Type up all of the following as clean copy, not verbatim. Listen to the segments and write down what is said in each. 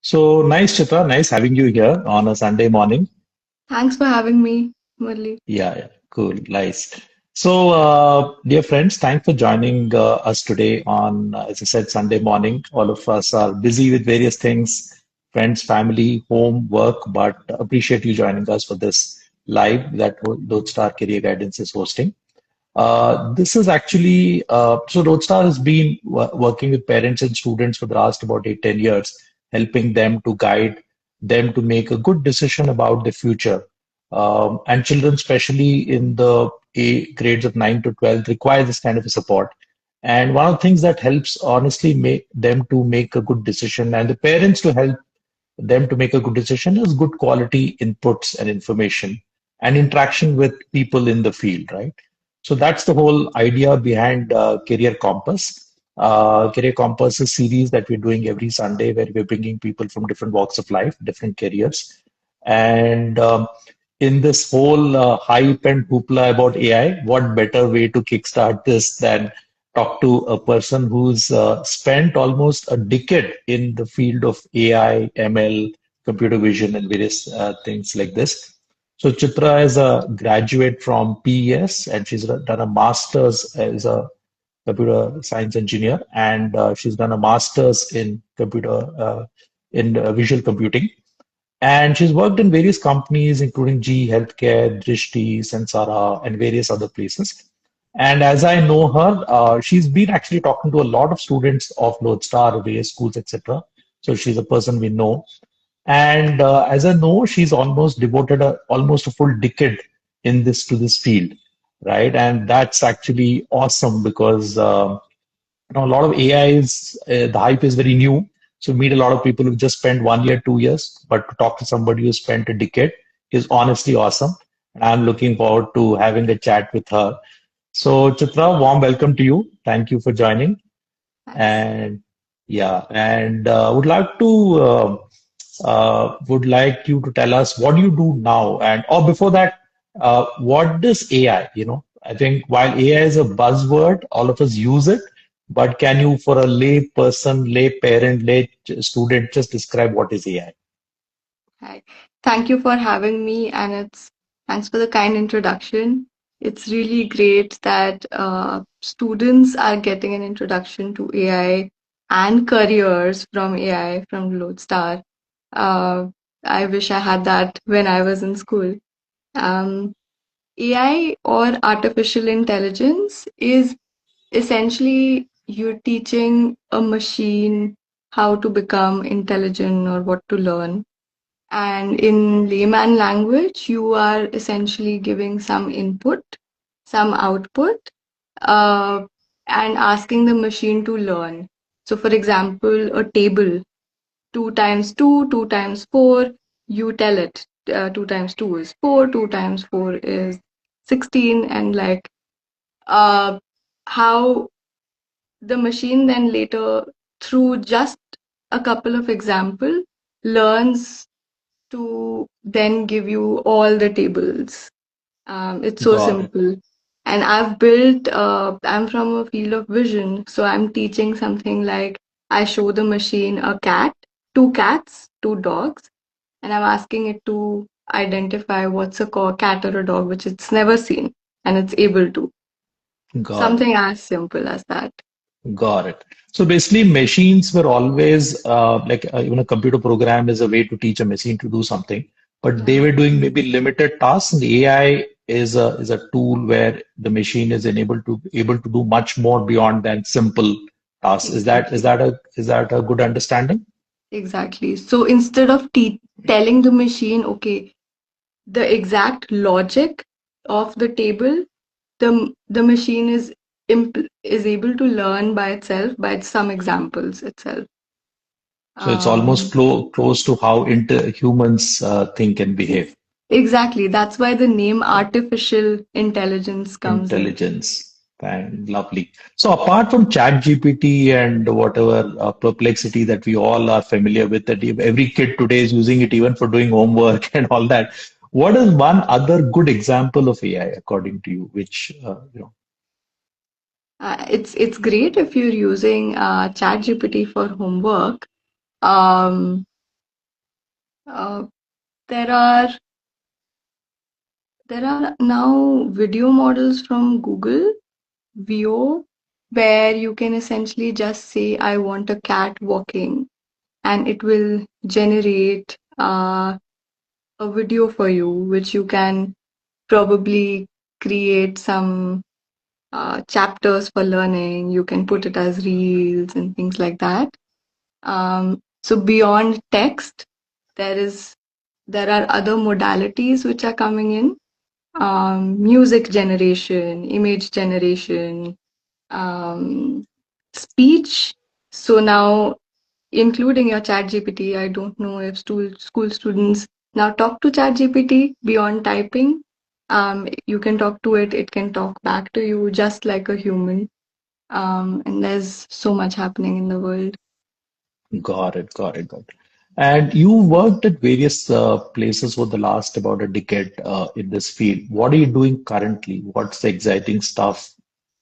So nice, Chitra. Nice having you here on a Sunday morning. Thanks for having me, Murli. Yeah, cool. Nice. So, dear friends, thanks for joining us today on, as I said, Sunday morning. All of us are busy with various things, friends, family, home, work, but appreciate you joining us for this live that Lodestar Career Guidance is hosting. This is actually, so Lodestar has been working with parents and students for the last about 8, 10 years, helping them to guide them to make a good decision about the future. And children, especially in the grades of 9 to 12, require this kind of a support. And one of the things that helps honestly make them to make a good decision and the parents to help them to make a good decision is good quality inputs and information and interaction with people in the field, right? So that's the whole idea behind Career Compass. Career Compass is a series that we're doing every Sunday where we're bringing people from different walks of life, different careers. And in this whole hype and hoopla about AI, what better way to kickstart this than talk to a person who's spent almost a decade in the field of AI, ML, computer vision, and various things like this. So Chitra is a graduate from PES, and she's done a master's as a computer science engineer, and she's done a master's in visual computing. And she's worked in various companies, including GE Healthcare, Drishti, Sensara, and various other places. And as I know her, she's been actually talking to a lot of students of Lodestar, various schools, etc. So she's a person we know. And as I know, she's almost devoted almost a full decade in this to this field, right? And that's actually awesome because a lot of AI is the hype is very new. So we meet a lot of people who just spent 1 year, 2 years, but to talk to somebody who spent a decade is honestly awesome. And I'm looking forward to having a chat with her. So Chitra, warm welcome to you. Thank you for joining. Thanks. And yeah, and would like you to tell us what do you do now, and or before that, what does AI? I think while AI is a buzzword, all of us use it, but can you, for a lay person, lay parent, lay student, just describe what is AI? Hi. Thank you for having me, and thanks for the kind introduction. It's really great that students are getting an introduction to AI and careers from AI from Lodestar. Uh, I wish I had that when I was in school. Um, AI or artificial intelligence is essentially you're teaching a machine how to become intelligent or what to learn. And in layman language, you are essentially giving some input, some output, uh, and asking the machine to learn. So, for example, a table, 2 times 2, 2 times 4, you tell it 2 times 2 is 4, 2 times 4 is 16, and like uh, how the machine then later, through just a couple of examples, learns to then give you all the tables. It's so Got it. simple. And I'm from a field of vision, so I'm teaching something like I show the machine a cat, two cats, two dogs, and I'm asking it to identify what's a cat or a dog, which it's never seen, and it's able to. Got it. Something as simple as that. Got it. So basically, machines were always even a computer program is a way to teach a machine to do something, but they Yeah, were doing maybe limited tasks, and the AI is a tool where the machine is able to do much more beyond than simple tasks. Is that is exactly. that a is that a good understanding? Exactly. So instead of telling the machine, okay, the exact logic of the table, the machine is able to learn by itself by some examples itself. So it's almost Um, close to how humans think and behave. exactly. That's why the name artificial intelligence comes in. Intelligence. And lovely. So apart from ChatGPT and whatever perplexity that we all are familiar with, that every kid today is using it even for doing homework and all that. What is one other good example of AI according to you, which It's great if you're using ChatGPT for homework. Um, Uh, there are there are now video models from Google Veo where you can essentially just say, I want a cat walking, and it will generate a video for you, which you can probably create some chapters for learning. You can put it as reels and things like that. So beyond text, there is there are other modalities which are coming in. Music generation, image generation, um, speech. So now, including your chat GPT, I don't know if school students now talk to chat GPT beyond typing. You can talk to it, it can talk back to you just like a human. And there's so much happening in the world. Got it, got it, got it. And you worked at various places for the last about a decade in this field. What are you doing currently? What's the exciting stuff?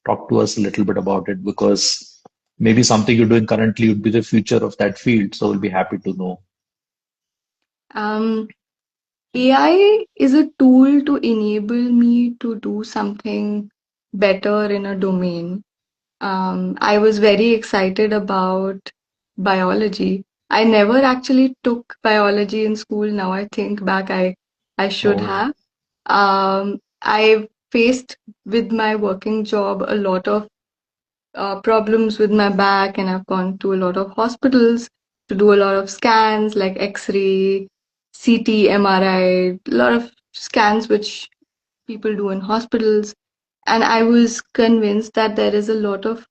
Talk to us a little bit about it because maybe something you're doing currently would be the future of that field. So we'll be happy to know. Um, AI is a tool to enable me to do something better in a domain. I was very excited about biology. I never actually took biology in school. Now I think back, I should Oh, have. I faced with my working job a lot of problems with my back, and I've gone to a lot of hospitals to do a lot of scans like X-ray, CT, MRI, a lot of scans which people do in hospitals. And I was convinced that there is a lot of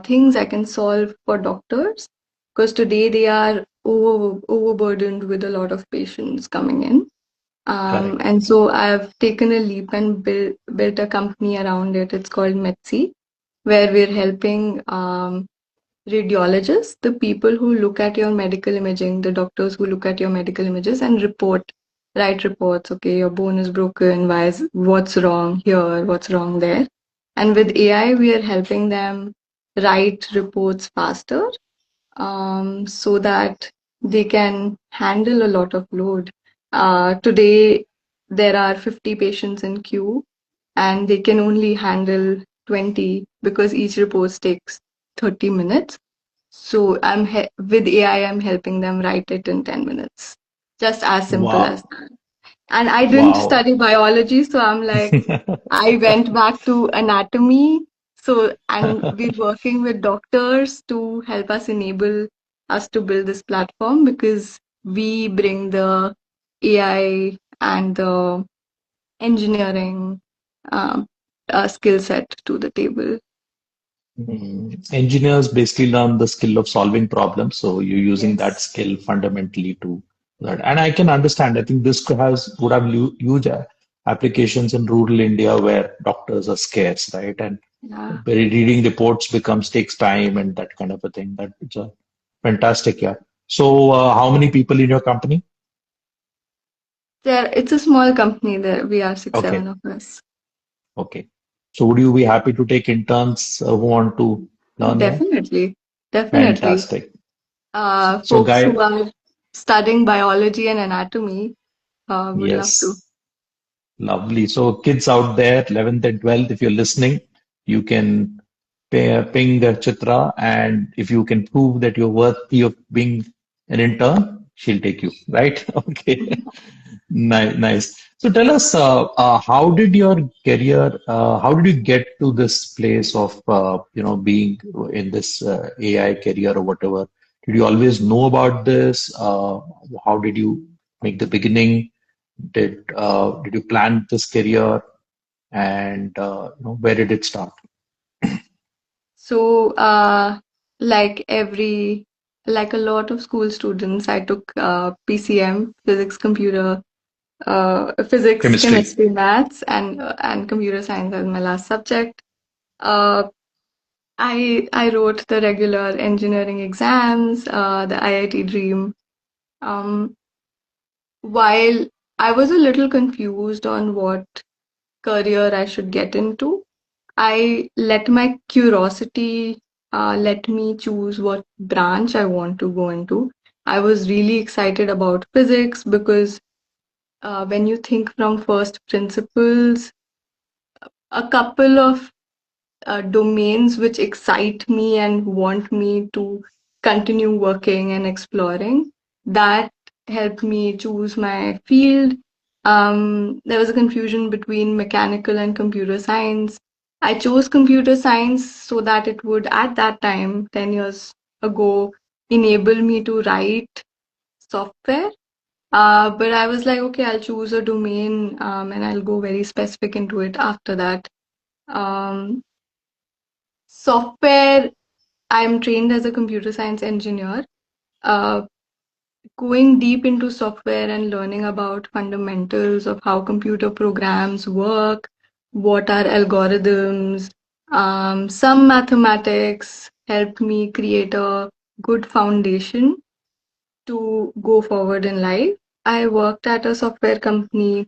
things I can solve for doctors because today they are overburdened with a lot of patients coming in. correct. And so I've taken a leap and built a company around it. It's called Metsi, where we're helping radiologists, the people who look at your medical imaging, the doctors who look at your medical images and write reports. Okay, your bone is broken. What's wrong here? What's wrong there? And with AI, we are helping them write reports faster, so that they can handle a lot of load. Today, there are 50 patients in queue, and they can only handle 20 because each report takes 30 minutes. So with AI, I'm helping them write it in 10 minutes. Just as simple as Wow. that. And I didn't Wow. study biology, so I'm like, I went back to anatomy. So, and we're working with doctors to help us enable us to build this platform because we bring the AI and the engineering um, skill set to the table. Engineers basically learn the skill of solving problems. So you're using that Yes. skill fundamentally to that. And I can understand. I think this would have huge applications in rural India where doctors are scarce, right? And Yeah. reading reports becomes takes time and that kind of a thing. That it's a fantastic, yeah. So how many people in your company? It's a small company there. We are six, seven Okay, of us. okay. So would you be happy to take interns who want to learn AI? Definitely. Definitely. Fantastic. So, Folks who guy, are studying biology and anatomy would love to. yes. Lovely. So, kids out there, 11th and 12th, if you're listening, you can ping their Chitra, and if you can prove that you're worthy of being an intern, she'll take you, right? Okay. Nice, nice. So, tell us, how did your career, how did you get to this place of, being in this AI career or whatever? Did you always know about this? How did you make the beginning? Did you plan this career and where did it start? So, like a lot of school students, I took PCM, physics, Chemistry. chemistry, maths, and computer science as my last subject. Uh, I wrote the regular engineering exams, the IIT Dream. Um, while I was a little confused on what career I should get into, I let my curiosity let me choose what branch I want to go into. I was really excited about physics because when you think from first principles, a couple of domains which excite me and want me to continue working and exploring. That helped me choose my field. There was a confusion between mechanical and computer science. I chose computer science so that it would, at that time, 10 years ago, enable me to write software. But I was like, okay, I'll choose a domain and I'll go very specific into it after that. Um, Software, I'm trained as a computer science engineer. Uh, Going deep into software and learning about fundamentals of how computer programs work, what are algorithms, some mathematics helped me create a good foundation to go forward in life. I worked at a software company.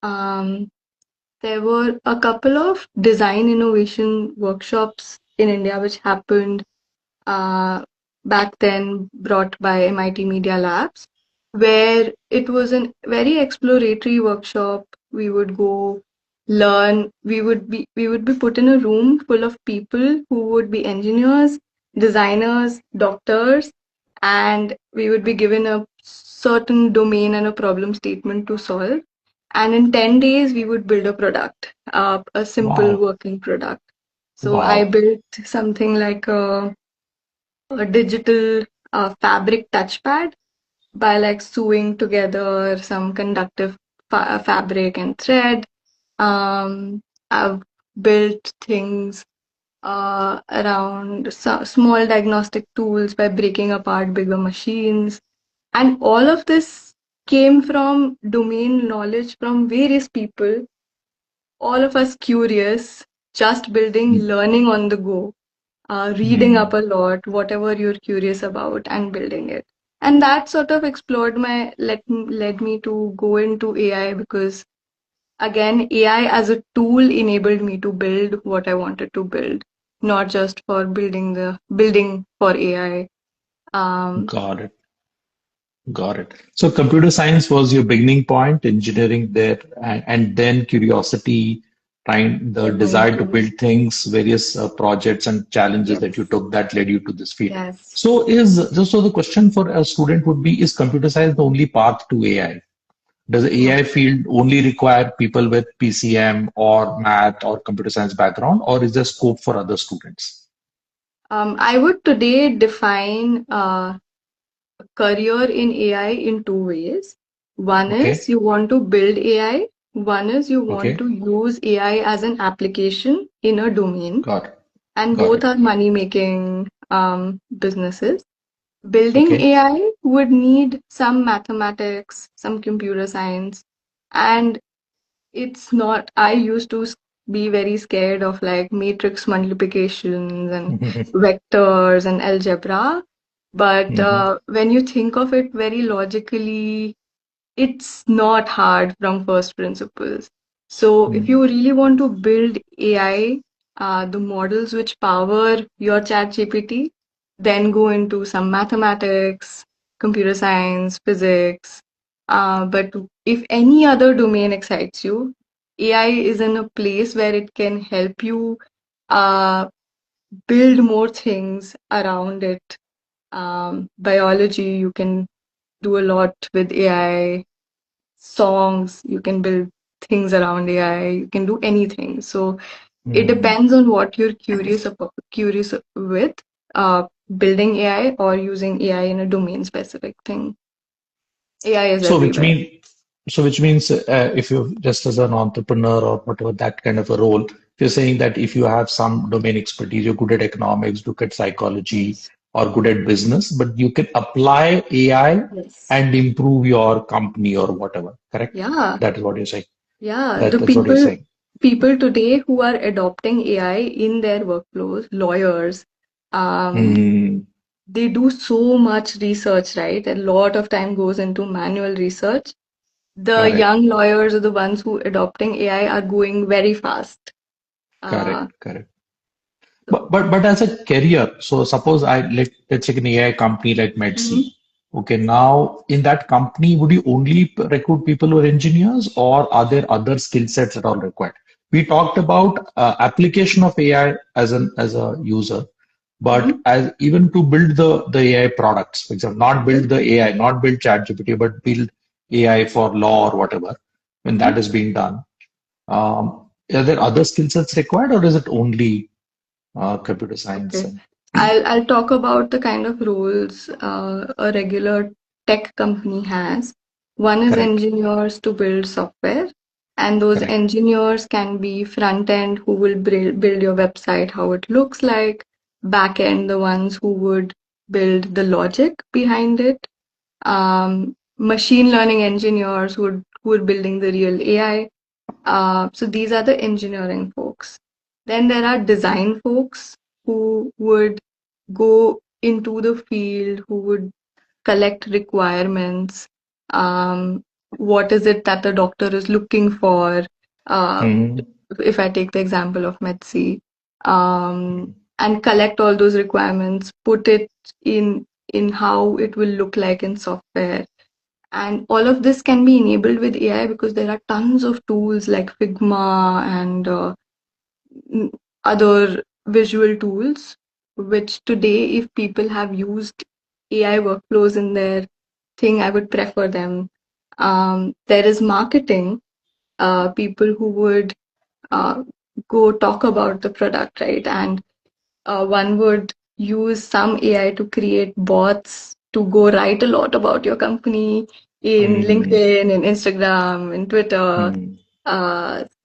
Um, there were a couple of design innovation workshops in India which happened uh, back then, brought by MIT Media Labs, where it was a very exploratory workshop. We would go learn. We would be put in a room full of people who would be engineers, designers, doctors, and we would be given a certain domain and a problem statement to solve. And in 10 days, we would build a product, a simple Wow. working product. So I Wow. built something like a digital fabric touchpad by like sewing together some conductive fabric and thread. I've built things around small diagnostic tools by breaking apart bigger machines. And all of this came from domain knowledge from various people, all of us curious, just building, learning on the go, reading up Hmm. a lot, whatever you're curious about, and building it. And that sort of explored led me to go into AI because again, AI as a tool enabled me to build what I wanted to build, not just for building for AI. Um, Got it. Got it. So computer science was your beginning point, engineering there, and then curiosity, trying the led me desire to into build things, various projects and challenges that you yes, took that led you to this field. yes, So the question for a student would be, is computer science the only path to AI? Does the no. AI field only require people with PCM or math or computer science background, or is there scope for other students? I would today define career in AI in two ways. One is Okay, you want to build AI, one is you want to okay, use AI as an application in a domain, got it, and got both it. are money making businesses. Building Okay. AI would need some mathematics, some computer science, and it's not, I used to be very scared of like matrix multiplications and vectors and algebra. But Mhm. when you think of it very logically, it's not hard from first principles. So if you Mhm. really want to build AI, the models which power your chat GPT, then go into some mathematics, computer science, physics. But if any other domain excites you, AI is in a place where it can help you uh, build more things around it. Biology, you can do a lot with AI. Songs, you can build things around AI, you can do anything. So it Mhm. depends on what you're curious with, building AI or using AI in a domain specific thing. AI is So which everywhere. mean which means if you just as an entrepreneur or whatever that kind of a role, you're saying that if you have some domain expertise, you're good at economics, good at psychology, Yes. or good at business, but you can apply AI Yes. and improve your company or whatever. Correct? Yeah. That is what you're saying. Yeah. The That's what you're saying. people today who are adopting AI in their workflows, lawyers, um, Hmm. they do so much research, right? A lot of time goes into manual research. The Correct. young lawyers are the ones who adopting AI are going very fast. Uh, Correct. Correct. so, But as a career, so suppose let's take an AI company like mhm, Medsi. Okay, now in that company, would you only recruit people who are engineers, or are there other skill sets that are required? We talked about application of AI as a user, but Mhm. as even to build the AI products, for example, not Yes. build the AI, not build ChatGPT, but build AI for law or whatever, when that Mhm. is being done. Are there other skill sets required, or is it only computer science Okay. and I'll talk about the kind of roles a regular tech company has. One is correct, engineers to build software, and those correct. engineers can be front end who will build your website, how it looks like, back end, the ones who would build the logic behind it, machine learning engineers who are building the real AI. So these are the engineering folks. Then there are design folks who would go into the field, who would collect requirements. Um, what is it that the doctor is looking for? Uh, Hmm. if I take the example of Medc, and collect all those requirements, put it in how it will look like in software, and all of this can be enabled with AI because there are tons of tools like Figma and n- other visual tools, which today, if people have used AI workflows in their thing, I would prefer them. There is marketing, people who would uh, go talk about the product, right? And one would use some AI to create bots to go write a lot about your company in Hmm. LinkedIn, in Instagram, in Twitter. Hmm.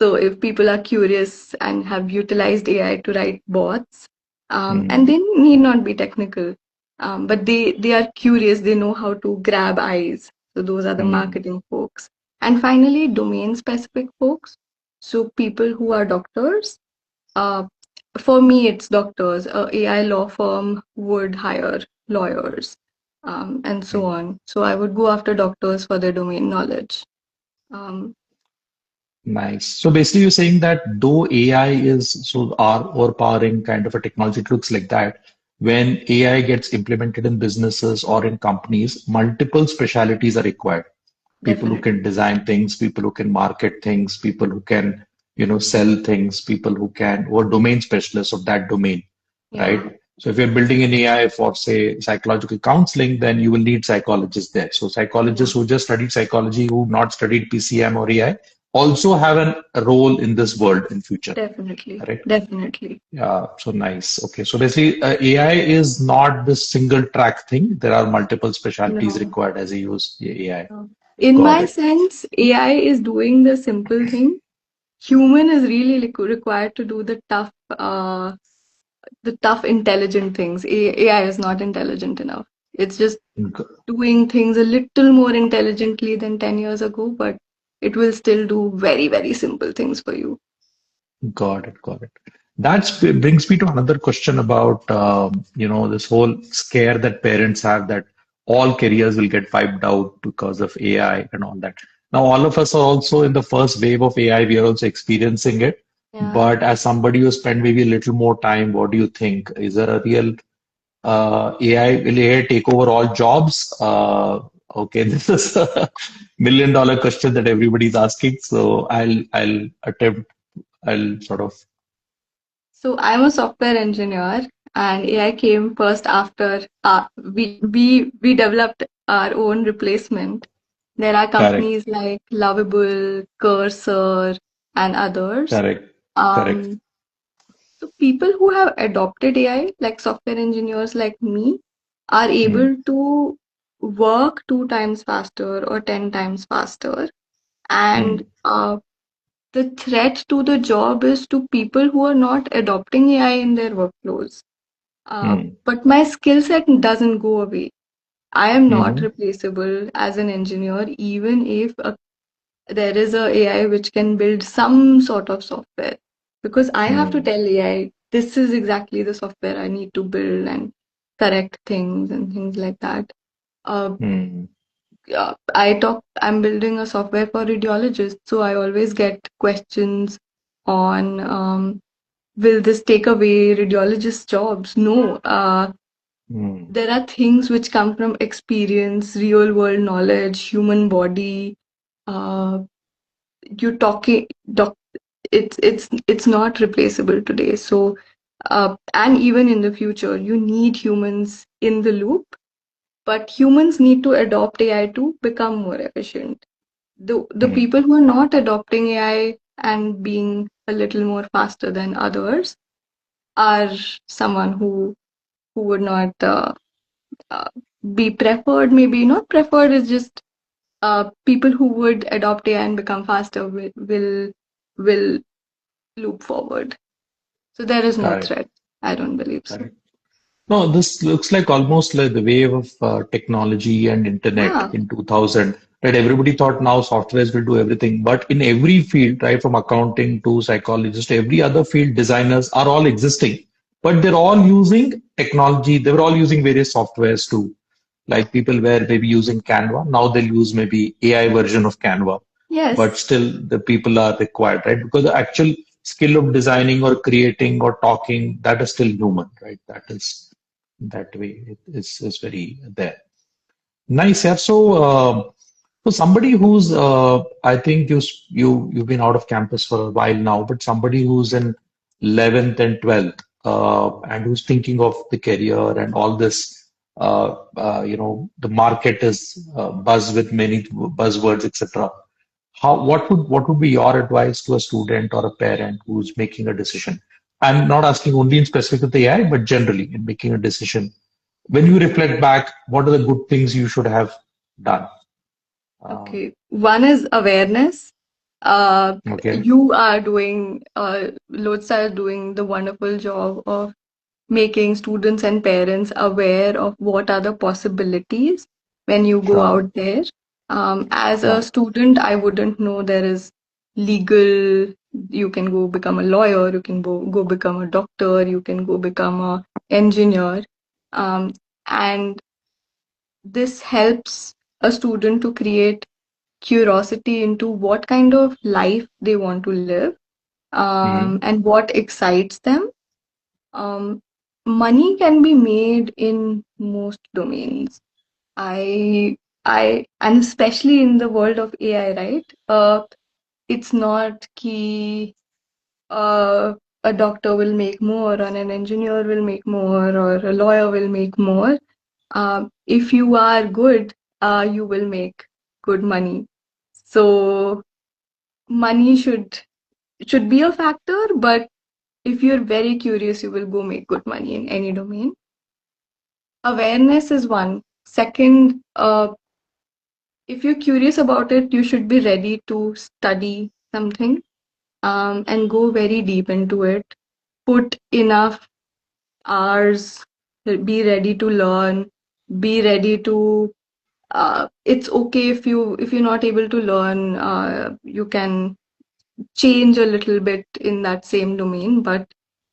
So if people are curious and have utilized AI to write bots, and Hmm. they need not be technical, but they are curious, they know how to grab eyes. So those are the Hmm. marketing folks. And finally, domain specific folks. So people who are doctors, uh, for me, it's doctors. A AI law firm would hire lawyers, and so Hmm. on. So I would go after doctors for their domain knowledge. Um, Nice. So basically, you're saying that though AI is so our overpowering kind of a technology, it looks like that. When AI gets implemented in businesses or in companies, multiple specialities are required. People who Definitely. can design things, people who can market things, people who can, sell things, people who can, or domain specialists of that domain, Yeah, right? So if you're building an AI for, say, psychological counseling, then you will need psychologists there. So yeah, psychologists who just studied psychology, who not studied PCM or AI, also have a role in this world in future, definitely, right? definitely. Yeah, so nice. Okay, so basically, AI is not this single track thing. There are multiple specialties No, required as you use AI. no. In Got my it. sense, AI is doing the simple thing. Human is really required to do the tough, intelligent things. AI is not intelligent enough. It's just doing things a little more intelligently than 10 years ago, but it will still do very, very simple things for you. Got it. Got it. That brings me to another question about this whole scare that parents have that all careers will get wiped out because of AI and all that. Now, all of us are also in the first wave of AI. We are also experiencing it. Yeah. But as somebody who spent maybe a little more time, what do you think? Is there a real will AI take over all jobs? Okay, this is a million-dollar question that everybody's asking. So I'll attempt. I'll sort of So I'm a software engineer, and AI came first after we developed our own replacement. There are correct, companies like Lovable, Cursor, and others. correct, correct. Um, so people who have adopted AI, like software engineers like me, are Hmm, able to work 2 times faster or 10 times faster. And hmm, the threat to the job is to people who are not adopting AI in their workflows. hmm, But my skill set doesn't go away. I am not hmm, replaceable as an engineer, even if there is a AI which can build some sort of software. Because I have to hmm, tell AI, this is exactly the software I need to build and correct things and things like that. Uh, hmm, I'm building a software for radiologists, so I always get questions on will this take away radiologists' jobs? No. Mm, There are things which come from experience, real world knowledge, human body. Uh, you talking doc, it's not replaceable today. So, and even in the future, you need humans in the loop, but humans need to adopt AI to become more efficient. The mm, people who are not adopting AI and being a little more faster than others are someone who would not uh, be preferred. Maybe not preferred is just people who would adopt AI and become faster will loop forward. So there is no correct, threat. I don't believe so. correct. No, this looks like almost like the wave of technology and internet Yeah. in 2000, right? Everybody thought now softwares will do everything, but in every field, right, from accounting to psychologist, every other field, designers are all existing, but they're all using technology. They were all using various softwares too. Like people were maybe using Canva, now they'll use maybe AI version of Canva, but Yes. still the people are required, right? Because the actual skill of designing or creating or talking, that is still human, right? That is that way it is very there. Nice, yeah. So, for somebody who's, I think you've been out of campus for a while now, but somebody who's in 11th and 12th, and who's thinking of the career and all this, the market is buzz with many buzzwords, etc. How what would be your advice to a student or a parent who's making a decision? I'm not asking only in specific with the AI, but generally in making a decision. When you reflect back, what are the good things you should have done? Uh, Okay. One is awareness. Uh, okay, you are doing, Lodestar is doing the wonderful job of making students and parents aware of what are the possibilities when you go sure, out there. As a yeah. student, I wouldn't know there is legal, you can go become a lawyer, you can go become a doctor, you can go become a engineer. Um, and this helps a student to create curiosity into what kind of life they want to live, Hmm. and what excites them. um, Money can be made in most domains. And especially in the world of AI, right? It's not key. Uh, a doctor will make more, or an engineer will make more, or a lawyer will make more. If you are good, you will make good money. So money should be a factor, but if you're very curious, you will go make good money in any domain. Awareness is one. Second, if you're curious about it, you should be ready to study something, and go very deep into it. Put enough hours, be ready to learn, be ready to. It's okay if you're not able to learn. You can change a little bit in that same domain, but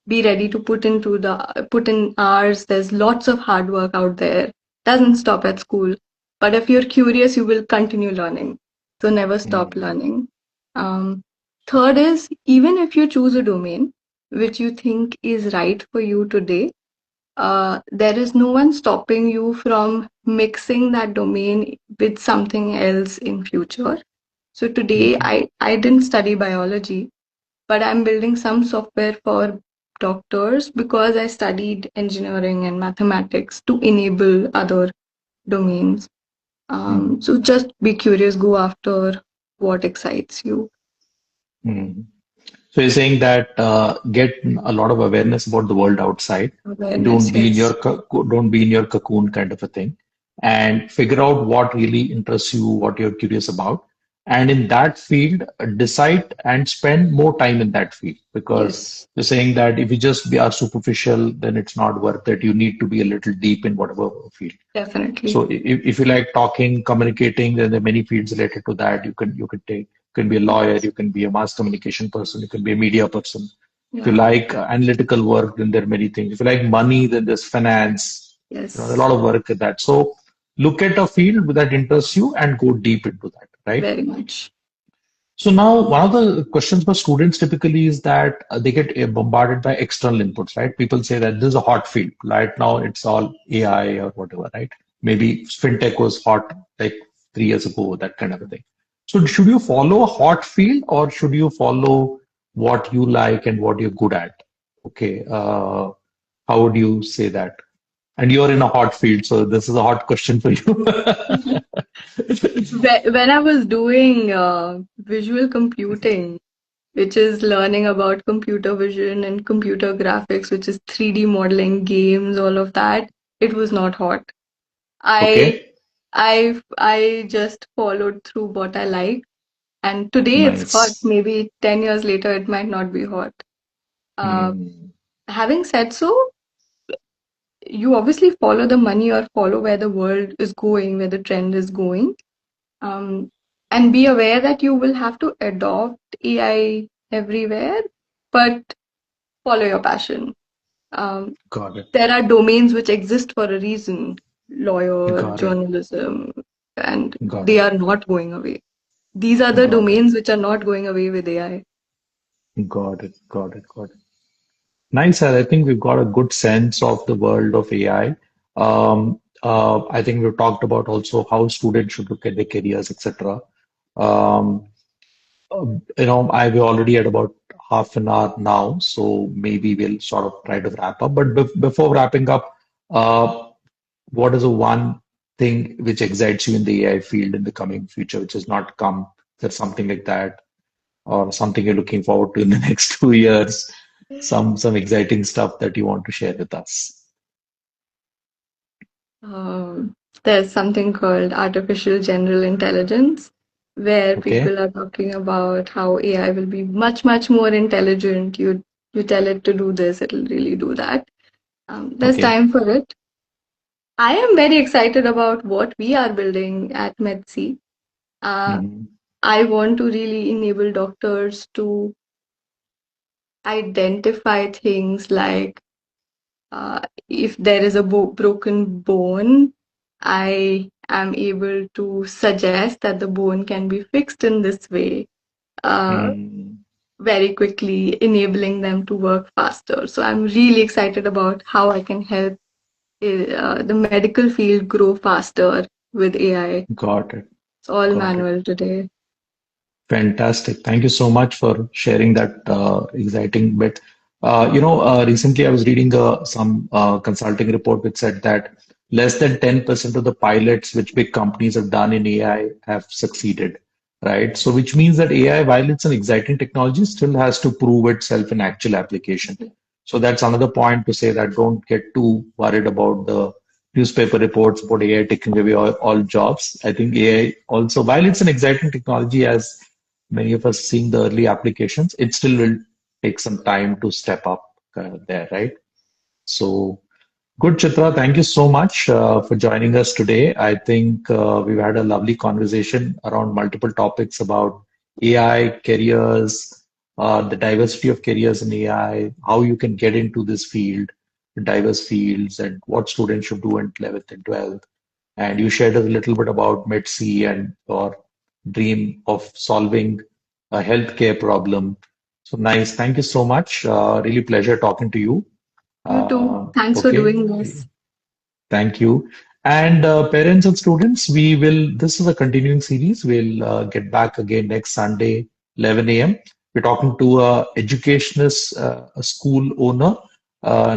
be ready to put in hours. There's lots of hard work out there. Doesn't stop at school. But if you're curious, you will continue learning. So never stop Hmm. learning. Um, Third is, even if you choose a domain which you think is right for you today, there is no one stopping you from mixing that domain with something else in future. So today Hmm. I didn't study biology, but I'm building some software for doctors because I studied engineering and mathematics to enable other domains. Hmm. So just be curious, go after what excites you. Hmm. So you're saying that get a lot of awareness about the world outside. Awareness, yes, Don't be in your cocoon kind of a thing, and figure out what really interests you, what you're curious about, and in that field, decide and spend more time in that field. Because yes, you're saying that if you just be are superficial, then it's not worth it. You need to be a little deep in whatever field. definitely. So if you like talking, communicating, then there are many fields related to that. You can take. You can be a lawyer, Yes, you can be a mass communication person, you can be a media person. If you yeah, like analytical work, then there are many things. If you like money, then there's finance. There are a yes, lot of work at that. So look at a field that interests you and go deep into that, right? very much. So now one of the questions for students typically is that they get bombarded by external inputs, right? People say that this is a hot field. Right now it's all AI or whatever, right? Maybe fintech was hot like 3 years ago, that kind of a thing. So should you follow a hot field or should you follow what you like and what you're good at? Okay, how would you say that? And you're in a hot field, so this is a hot question for you. When I was doing visual computing, which is learning about computer vision and computer graphics, which is 3D modeling, games, all of that, it was not hot. I Okay, I just followed through what I like, and today it's hot. nice. Maybe 10 years later, it might not be hot. Uh, Hmm. Having said so, you obviously follow the money or follow where the world is going, where the trend is going. Um, and be aware that you will have to adopt AI everywhere, but follow your passion. Um, Got it. there are domains which exist for a reason, lawyer, Got it. journalism, and Got they it. are not going away. These are the Got it. domains which are not going away with AI. Got it. Got it. Got it. Nice, sir. I think we've got a good sense of the world of AI. I think we've talked about also how students should look at their careers, etc. Um, we're already at about half an hour now, so maybe we'll sort of try to wrap up. But before wrapping up, uh, what is the one thing which excites you in the AI field in the coming future, which has not come? There's something like that, or something you're looking forward to in the next 2 years? Some exciting stuff that you want to share with us. There's something called artificial general intelligence, where people Okay, are talking about how AI will be much, much more intelligent. You tell it to do this, it'll really do that. There's okay. time for it. I am very excited about what we are building at MedC. Uh, Hmm. I want to really enable doctors to identify things like if there is a broken bone, I am able to suggest that the bone can be fixed in this way uh, Hmm. very quickly, enabling them to work faster. So I'm really excited about how I can help the medical field grow faster with AI. Got it. It's all Got it. manual today. Fantastic. Thank you so much for sharing that exciting bit. Recently I was reading some consulting report which said that less than 10% of the pilots which big companies have done in AI have succeeded, right? So, which means that AI, while it's an exciting technology, still has to prove itself in actual application. So, that's another point to say that don't get too worried about the newspaper reports about AI taking away all jobs. I think AI also, while it's an exciting technology, as many of us seeing the early applications, it still will take some time to step up there, right? So, good, Chitra. Thank you so much for joining us today. I think we've had a lovely conversation around multiple topics about AI, careers, the diversity of careers in AI, how you can get into this field, diverse fields, and what students should do in 11th and 12th. And you shared a little bit about MedC and your dream of solving a healthcare problem. So nice. Thank you so much. Really pleasure talking to you. You too. Thanks for Okay. doing this. Thank you. And parents and students, this is a continuing series. We'll get back again next Sunday, 11 a.m. We're talking to a school owner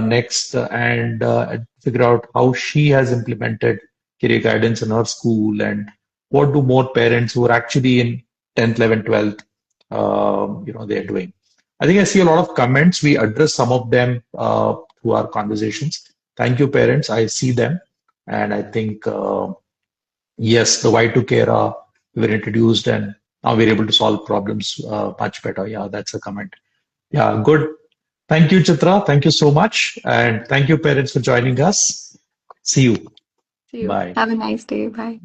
next and figure out how she has implemented career guidance in her school and what do more parents who are actually in 10th, 11th, 12th, they're doing. I think I see a lot of comments. We address some of them through our conversations. Thank you, parents. I see them. And I think, yes, the Y2K era, we were introduced and now we're able to solve problems much better. Yeah, that's a comment. Yeah, good. Thank you, Chitra. Thank you so much. And thank you, parents, for joining us. See you. See you. Bye. Have a nice day. Bye.